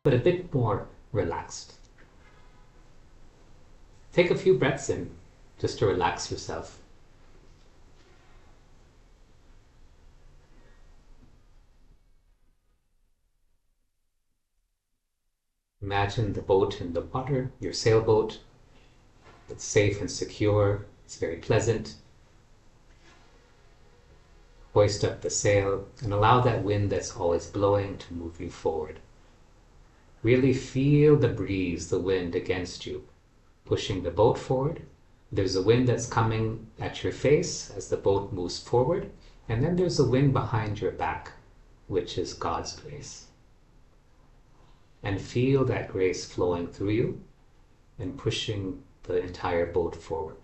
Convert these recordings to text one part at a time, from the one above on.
but a bit more relaxed. Take a few breaths in just to relax yourself. Imagine the boat in the water, your sailboat. It's safe and secure. It's very pleasant. Hoist up the sail and allow that wind that's always blowing to move you forward. Really feel the breeze, the wind against you, pushing the boat forward. There's a wind that's coming at your face as the boat moves forward, and then there's a wind behind your back, which is God's grace. And feel that grace flowing through you and pushing the entire boat forward.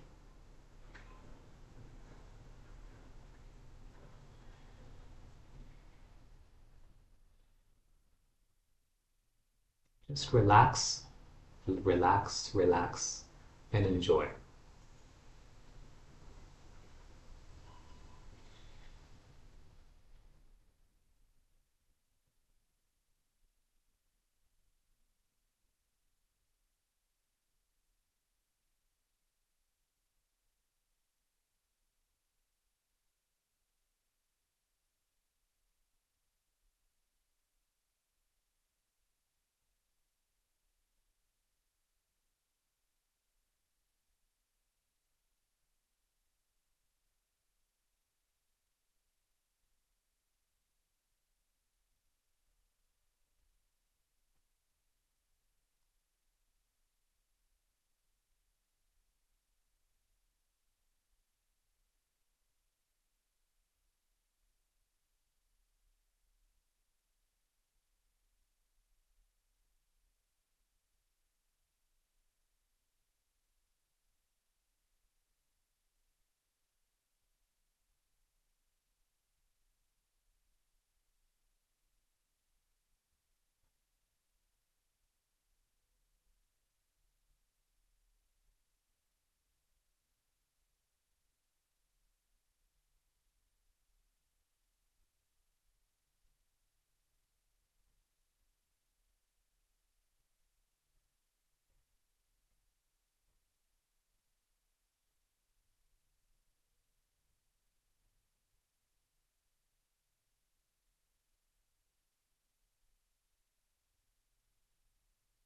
Just relax, relax, relax, and enjoy.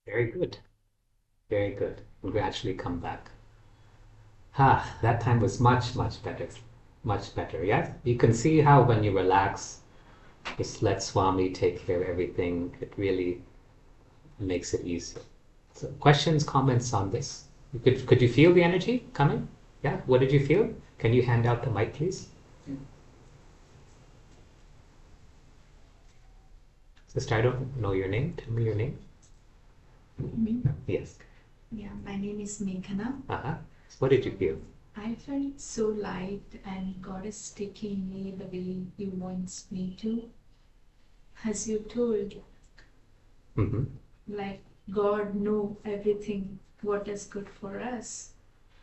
Very good. Very good. We'll gradually come back. That time was much, much better. Much better, yeah? You can see how when you relax, just let Swami take care of everything. It really makes it easier. So questions, comments on this? Could you feel the energy coming? Yeah? What did you feel? Can you hand out the mic, please? Sister, I don't know your name. Tell me your name. Me? Yes. Yeah, my name is Meghana. Uh-huh. What did you feel? I felt so light, and God is taking me the way He wants me to. As you told, Mm-hmm. like God know everything what is good for us,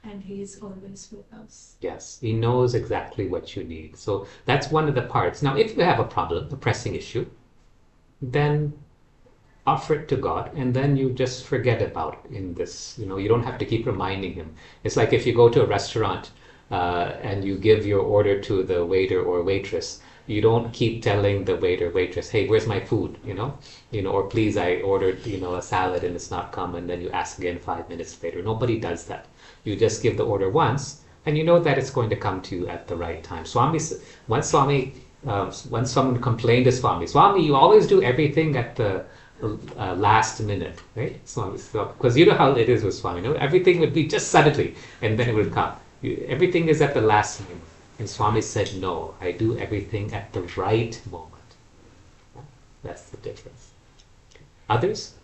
and He is always with us. Yes, He knows exactly what you need. So that's one of the parts. Now, if you have a problem, a pressing issue, then offer it to God, and then you just forget about it in this. You don't have to keep reminding Him. It's like if you go to a restaurant and you give your order to the waiter or waitress. You don't keep telling the waiter, waitress, "Hey, where's my food?" Or "Please, I ordered, a salad and it's not come," and then you ask again 5 minutes later. Nobody does that. You just give the order once, and you know that it's going to come to you at the right time. Once someone complained to Swami, you always do everything at the last minute, right? Swami, because you know how it is with Swami. Everything would be just suddenly, and then it would come. Everything is at the last minute. And Swami said, "No, I do everything at the right moment." That's the difference. Others?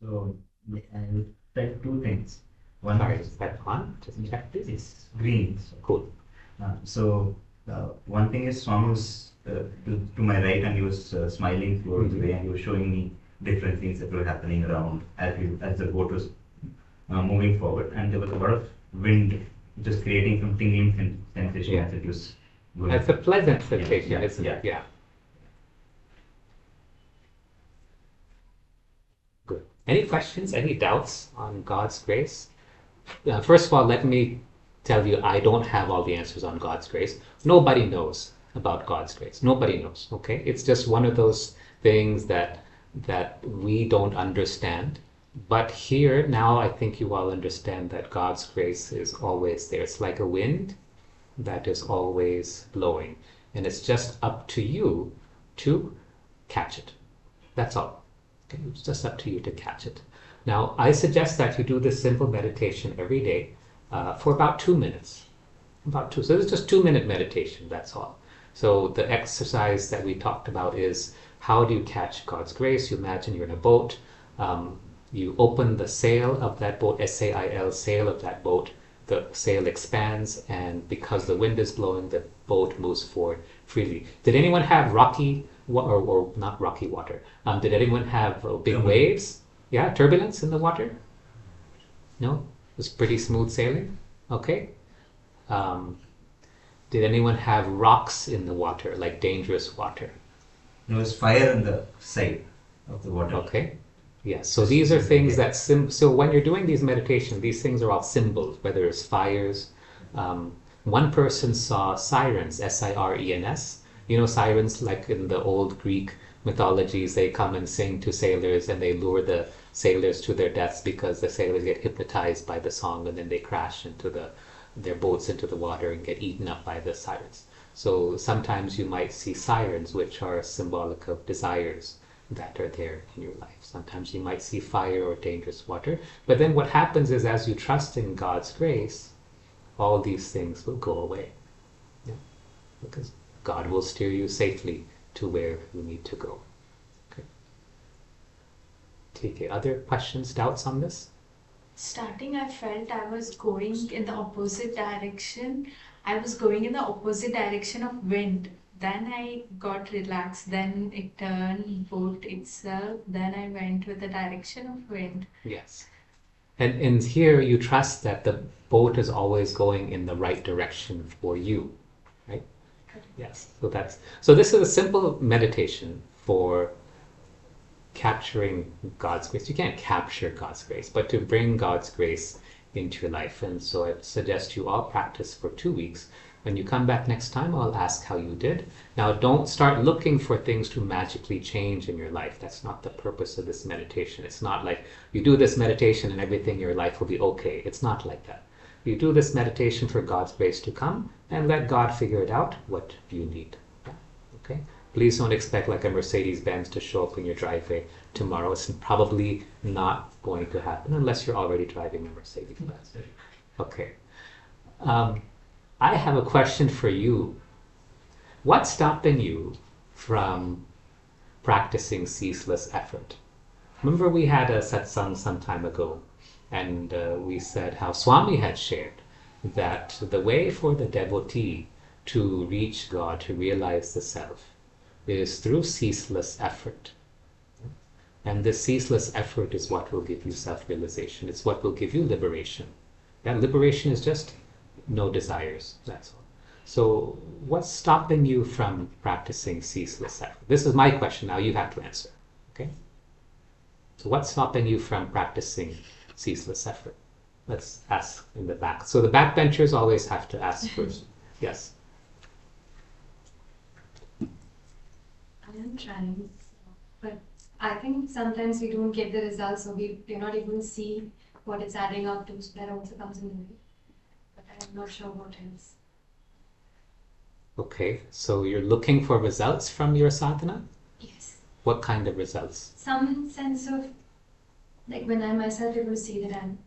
So I felt two things. One Sorry, is that on? Just check this. is green. So, Cool. one thing is Swami was to my right, and he was smiling towards the way, and he was showing me different things that were happening around as the boat was moving forward, and there was a lot of wind just creating some tingling sensation. Yeah. It was good. It's a pleasant sensation, yeah, isn't it? yeah. Yeah. Good. Any questions, any doubts on God's grace? First of all, let me tell you, I don't have all the answers on God's grace. Nobody knows about God's grace. Nobody knows. Okay, it's just one of those things that we don't understand. But here now, I think you all understand that God's grace is always there. It's like a wind that is always blowing, and it's just up to you to catch it. That's all. Okay? It's just up to you to catch it. Now, I suggest that you do this simple meditation every day for about 2 minutes. About two. So it's just 2 minute meditation, that's all. So the exercise that we talked about is how do you catch God's grace? You imagine you're in a boat. You open the sail of that boat, S-A-I-L, sail of that boat. The sail expands, and because the wind is blowing, the boat moves forward freely. Did anyone have rocky, or not rocky water? Did anyone have big waves? Yeah, turbulence in the water? No? It was pretty smooth sailing? Okay. Did anyone have rocks in the water, like dangerous water? There was fire in the side of the water. Okay. Yes. So these are things that so when you're doing these meditation, these things are all symbols, whether it's fires. One person saw sirens, S-I-R-E-N-S. You know, sirens, like in the old Greek mythologies, they come and sing to sailors and they lure the sailors to their deaths because the sailors get hypnotized by the song and then they crash into their boats into the water and get eaten up by the sirens. So sometimes you might see sirens, which are symbolic of desires that are there in your life. Sometimes you might see fire or dangerous water. But then what happens is as you trust in God's grace, all these things will go away. Yeah? Because God will steer you safely to where you need to go. Okay. TK, other questions, doubts on this? Starting, I felt I was going in the opposite direction. I was going in the opposite direction of wind. Then I got relaxed. Then it turned boat itself. Then I went with the direction of wind. Yes. And here you trust that the boat is always going in the right direction for you, right? Yes. So this is a simple meditation for capturing God's grace. You can't capture God's grace, but to bring God's grace into your life. And so I suggest you all practice for 2 weeks. When you come back next time, I'll ask how you did. Now, don't start looking for things to magically change in your life. That's not the purpose of this meditation. It's not like you do this meditation and everything in your life will be okay. It's not like that. You do this meditation for God's grace to come and let God figure it out what you need. Okay? Please don't expect like a Mercedes-Benz to show up in your driveway tomorrow. It's probably not going to happen unless you're already driving a Mercedes-Benz. Okay. I have a question for you. What's stopping you from practicing ceaseless effort? Remember we had a satsang some time ago, and we said how Swami had shared that the way for the devotee to reach God, to realize the self, is through ceaseless effort. And this ceaseless effort is what will give you self-realization. It's what will give you liberation. That liberation is just no desires, that's all. So what's stopping you from practicing ceaseless effort? This is my question, now you have to answer. Okay? So what's stopping you from practicing ceaseless effort? Let's ask in the back. So the backbenchers always have to ask first. Yes? I am trying, but I think sometimes we don't get the results, so we do not even see what it's adding up to, so that also comes in the way. But I'm not sure what else. Okay, so you're looking for results from your sadhana? Yes. What kind of results? Some sense of, like when I myself able to see that I'm,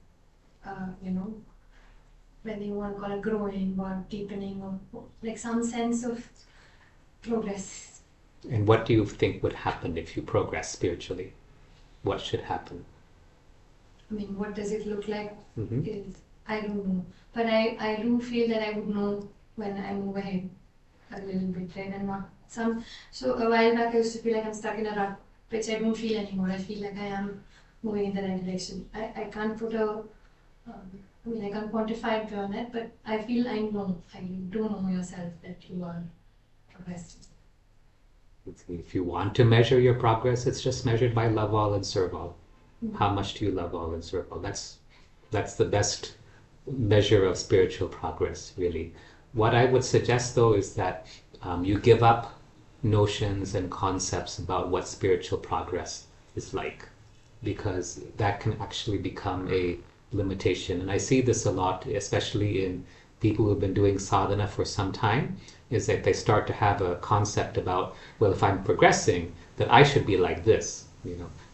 whether you want to call it growing or deepening or like some sense of progress. And what do you think would happen if you progress spiritually? What should happen? I mean, what does it look like? Mm-hmm. Is I don't know. But I do feel that I would know when I move ahead a little bit, right? And not some. So a while back, I used to feel like I'm stuck in a rut, which I don't feel anymore. I feel like I am moving in the right direction. I can't put a I mean, I can't quantify it beyond that, but I feel I do know yourself that you are progressing. If you want to measure your progress, it's just measured by love all and serve all. How much do you love all and serve all? That's the best measure of spiritual progress, really. What I would suggest, though, is that you give up notions and concepts about what spiritual progress is like, because that can actually become a limitation. And I see this a lot, especially in people who've been doing sadhana for some time, is that they start to have a concept about, well, if I'm progressing, that I should be like this,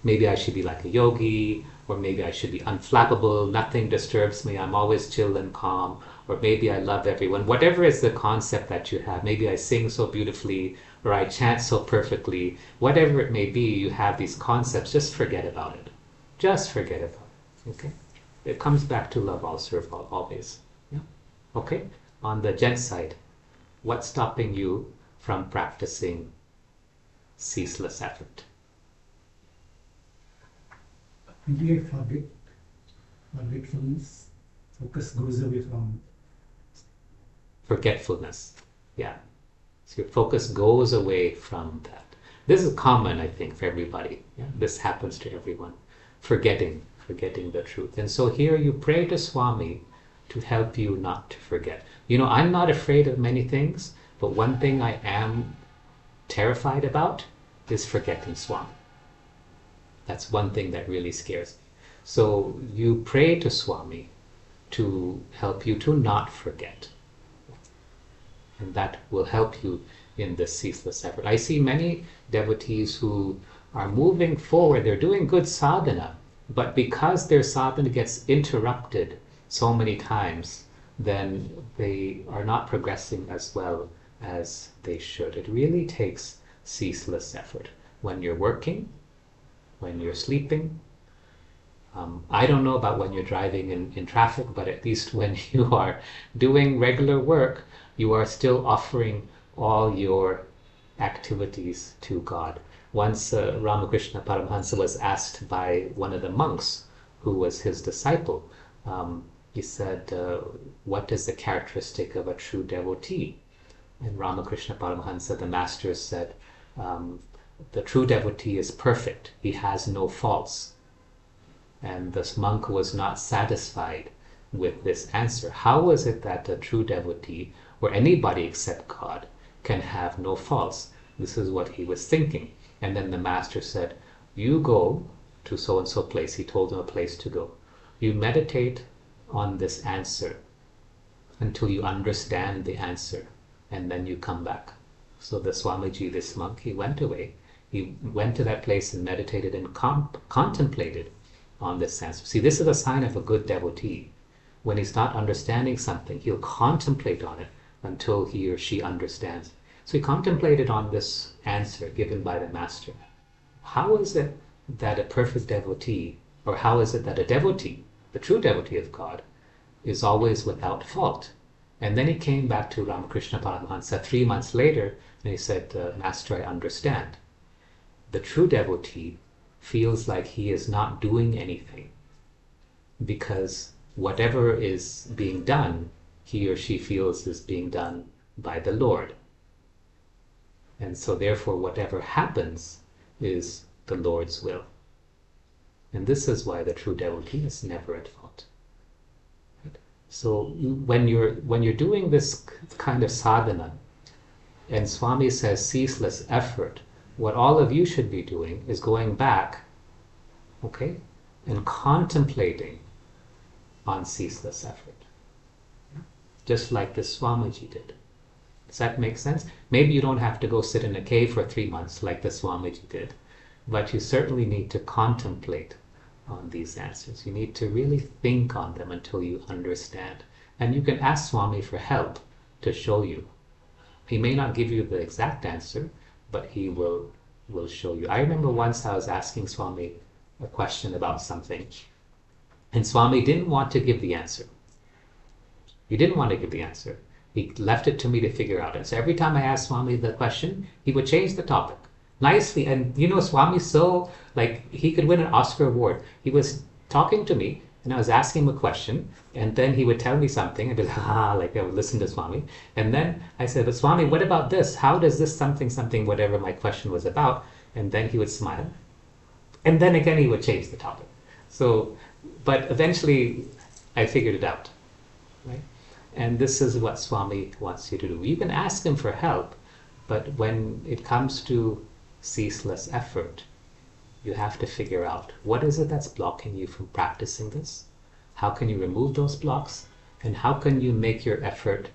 maybe I should be like a yogi, or maybe I should be unflappable, nothing disturbs me, I'm always chill and calm, or maybe I love everyone. Whatever is the concept that you have, maybe I sing so beautifully, or I chant so perfectly, whatever it may be, you have these concepts, just forget about it. Just forget about it, okay? It comes back to love all, serve all, always. Yeah? Okay? On the gent side, what's stopping you from practicing ceaseless effort? Maybe I forgetfulness, focus goes away from Forgetfulness. Yeah. So your focus goes away from that. This is common, I think, for everybody. Yeah? This happens to everyone. Forgetting the truth. And so here you pray to Swami to help you not to forget. I'm not afraid of many things, but one thing I am terrified about is forgetting Swami. That's one thing that really scares me. So you pray to Swami to help you to not forget. And that will help you in this ceaseless effort. I see many devotees who are moving forward, they're doing good sadhana, but because their sadhana gets interrupted so many times, then they are not progressing as well as they should. It really takes ceaseless effort. When you're working, when you're sleeping, I don't know about when you're driving in traffic, but at least when you are doing regular work, you are still offering all your activities to God. Once Ramakrishna Paramahansa was asked by one of the monks who was his disciple, he said, what is the characteristic of a true devotee? And Ramakrishna Paramahansa, the master, said, the true devotee is perfect. He has no faults. And this monk was not satisfied with this answer. How was it that a true devotee, or anybody except God, can have no faults? This is what he was thinking. And then the master said, you go to so-and-so place. He told him a place to go. You meditate on this answer until you understand the answer, and then you come back. So the Swamiji, this monk, he went away. He went to that place and meditated and contemplated on this answer. See, this is a sign of a good devotee. When he's not understanding something, he'll contemplate on it until he or she understands. So he contemplated on this answer given by the master. How is it that a perfect devotee, or how is it that a devotee, the true devotee of God, is always without fault? And then he came back to Ramakrishna Paramahansa 3 months later, and he said, Master, I understand. The true devotee feels like he is not doing anything, because whatever is being done, he or she feels is being done by the Lord. And so therefore whatever happens is the Lord's will. And this is why the true devotee is never at fault. So when you're doing this kind of sadhana, and Swami says ceaseless effort, what all of you should be doing is going back, okay, and contemplating on ceaseless effort. Just like the Swamiji did. Does that make sense? Maybe you don't have to go sit in a cave for 3 months like the Swamiji did, but you certainly need to contemplate on these answers. You need to really think on them until you understand. And you can ask Swami for help to show you. He may not give you the exact answer, but he will show you. I remember once I was asking Swami a question about something, and Swami didn't want to give the answer. He didn't want to give the answer. He left it to me to figure out. And so every time I asked Swami the question, he would change the topic nicely. And Swami's so, like, he could win an Oscar award. He was talking to me, And I was asking him a question, and then he would tell me something, and be like, like I would listen to Swami. And then I said, but Swami, what about this? How does this something, whatever my question was about? And then he would smile. And then again, he would change the topic. So, but eventually, I figured it out, right? And this is what Swami wants you to do. You can ask him for help, but when it comes to ceaseless effort, you have to figure out what is it that's blocking you from practicing this? How can you remove those blocks? And how can you make your effort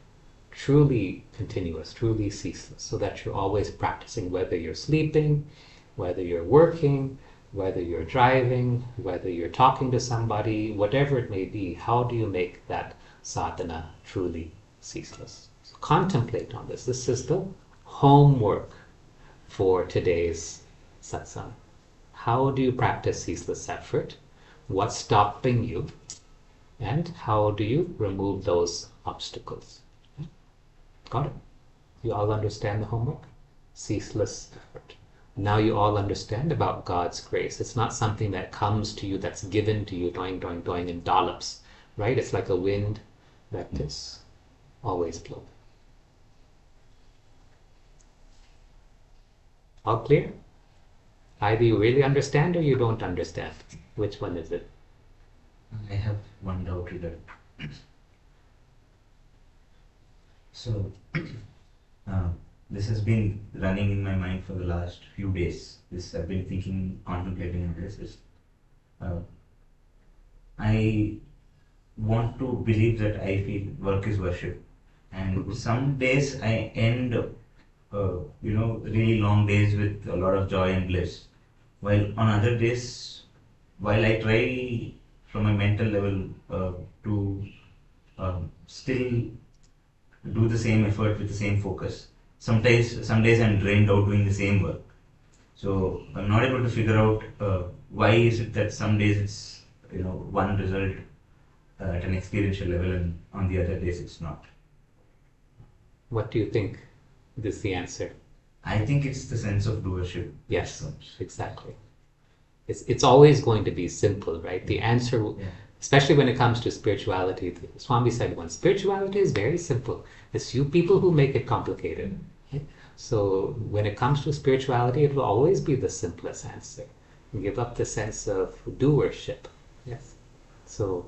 truly continuous, truly ceaseless, so that you're always practicing, whether you're sleeping, whether you're working, whether you're driving, whether you're talking to somebody, whatever it may be. How do you make that sadhana truly ceaseless? So contemplate on this. This is the homework for today's satsang. How do you practice ceaseless effort? What's stopping you? And how do you remove those obstacles? Got it? You all understand the homework? Ceaseless effort. Now you all understand about God's grace. It's not something that comes to you, that's given to you, doing, in dollops, right? It's like a wind that is always blowing. All clear? Either you really understand or you don't understand. Which one is it? I have one doubt regarding. So, this has been running in my mind for the last few days. I've been thinking, contemplating on this. I want to believe that I feel work is worship, and some days I end, really long days with a lot of joy and bliss. While on other days, while I try from a mental level to still do the same effort with the same focus, some days I'm drained out doing the same work. So I'm not able to figure out why is it that some days it's one result at an experiential level, and on the other days it's not. What do you think is the answer? I think it's the sense of doership. Yes, exactly. It's always going to be simple, right? The answer, especially when it comes to spirituality, Swami said once, spirituality is very simple. It's you people who make it complicated. Okay? So when it comes to spirituality, it will always be the simplest answer. Give up the sense of doership. Yes. So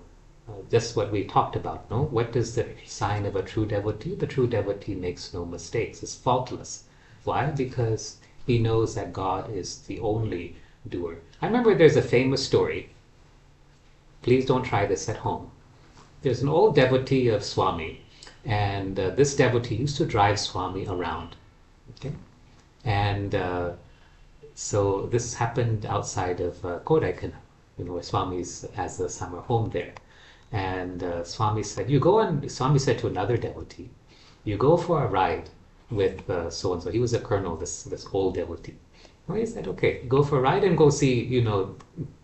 just what we talked about, no? What is the sign of a true devotee? The true devotee makes no mistakes, is faultless. Why? Because he knows that God is the only doer. I remember there's a famous story. Please don't try this at home. There's an old devotee of Swami, and this devotee used to drive Swami around. Okay, and so this happened outside of Kodaikanal, where Swami has a summer home there. And Swami said, Swami said to another devotee, you go for a ride with so-and-so. He was a colonel, this old devotee. Well, he said, okay, go for a ride and go see,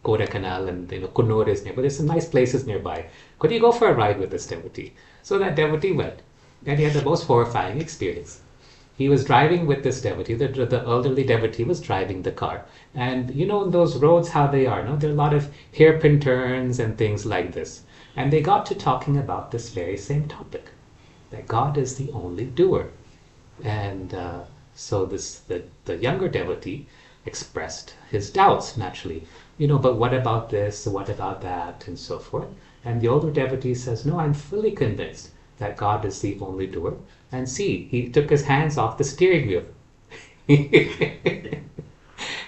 Kodaikanal and, Kunnur is nearby. There's some nice places nearby. Could you go for a ride with this devotee? So that devotee went. And he had the most horrifying experience. He was driving with this devotee. The elderly devotee was driving the car. And those roads, how they are, no? There are a lot of hairpin turns and things like this. And they got to talking about this very same topic, that God is the only doer. And so the younger devotee expressed his doubts, naturally. But what about this, what about that, and so forth. And the older devotee says, no, I'm fully convinced that God is the only doer. And see, he took his hands off the steering wheel.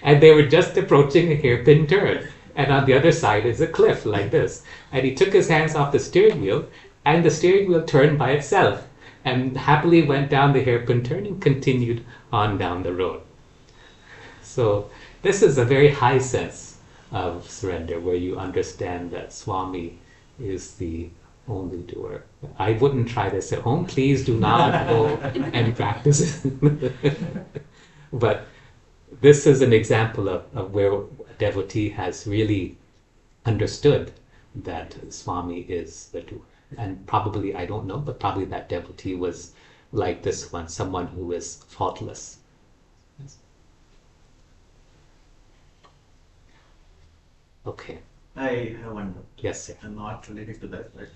And they were just approaching a hairpin turn. And on the other side is a cliff like this. And he took his hands off the steering wheel, and the steering wheel turned by itself, and happily went down the hairpin turn and continued on down the road. So this is a very high sense of surrender, where you understand that Swami is the only doer. I wouldn't try this at home. Please do not go and practice. But this is an example of where a devotee has really understood that Swami is the doer. And probably, I don't know, but probably that devotee was like this one, someone who is faultless. Yes. Okay. I have one doubt. Yes, sir. Not related to that, but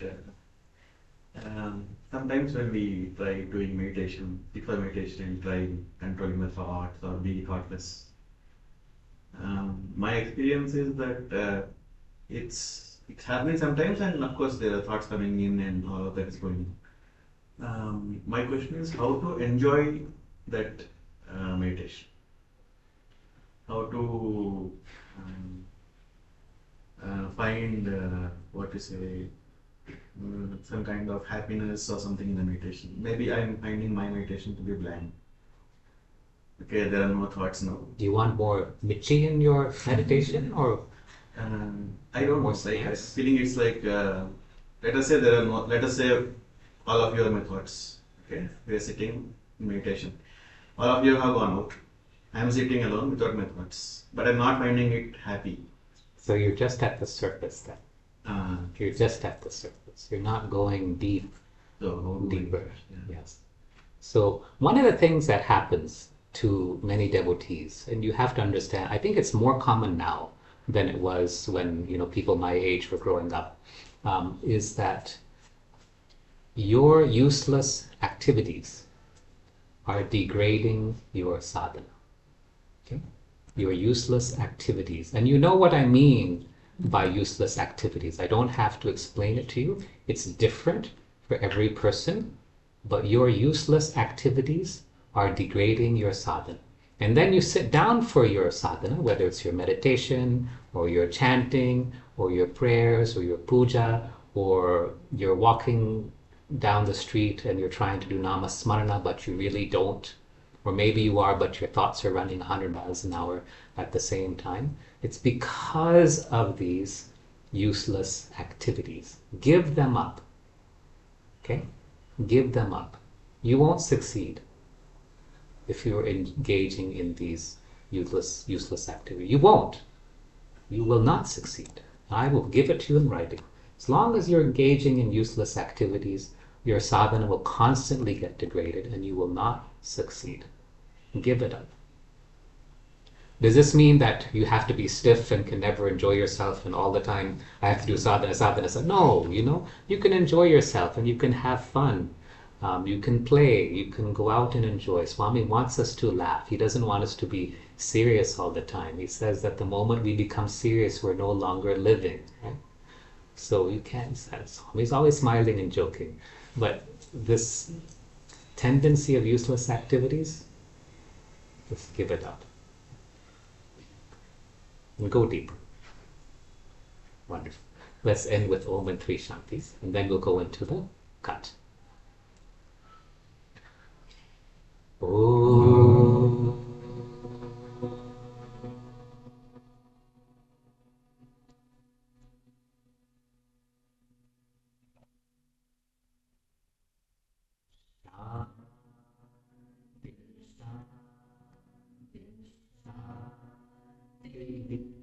sometimes when we try doing meditation, deeper meditation, try controlling the thoughts or be thoughtless. My experience is that it's happening sometimes, and of course there are thoughts coming in and all of that is going on. My question is how to enjoy that meditation, how to um, find what to say, some kind of happiness or something in the meditation. Maybe I'm finding my meditation to be blank. Okay, there are no thoughts now. Do you want more Michi in your meditation or I don't know. more Like I'm space? feeling it's like let us say there are no. Let us say all of you are my thoughts. Okay, we are sitting in meditation. All of you have gone out. I am sitting alone without my thoughts, but I'm not finding it happy. So you're just at the surface then. Uh, You're just at the surface. You're not going so deeper. yeah. Yes. So one of the things that happens to many devotees, and you have to understand, I think it's more common now than it was when people my age were growing up, is that your useless activities are degrading your sadhana. Okay? Your useless activities. And you know what I mean by useless activities. I don't have to explain it to you. It's different for every person, but your useless activities are degrading your sadhana. And then you sit down for your sadhana, whether it's your meditation or your chanting or your prayers or your puja, or you're walking down the street and you're trying to do namasmarana, but you really don't, or maybe you are, but your thoughts are running 100 miles an hour at the same time. It's because of these useless activities. Give them up. Okay? Give them up. You won't succeed if you're engaging in these useless activities. You won't. You will not succeed. I will give it to you in writing. As long as you're engaging in useless activities, your sadhana will constantly get degraded and you will not succeed. Give it up. Does this mean that you have to be stiff and can never enjoy yourself and all the time I have to do sadhana, sadhana, sadhana? No, you can enjoy yourself and you can have fun. You can play, you can go out and enjoy. Swami wants us to laugh. He doesn't want us to be serious all the time. He says that the moment we become serious, we're no longer living. Right? So you can't say, Swami's always smiling and joking. But this tendency of useless activities, just give it up. And go deeper. Wonderful. Let's end with Om and three Shantis, and then we'll go into the cut. Om. Shanti.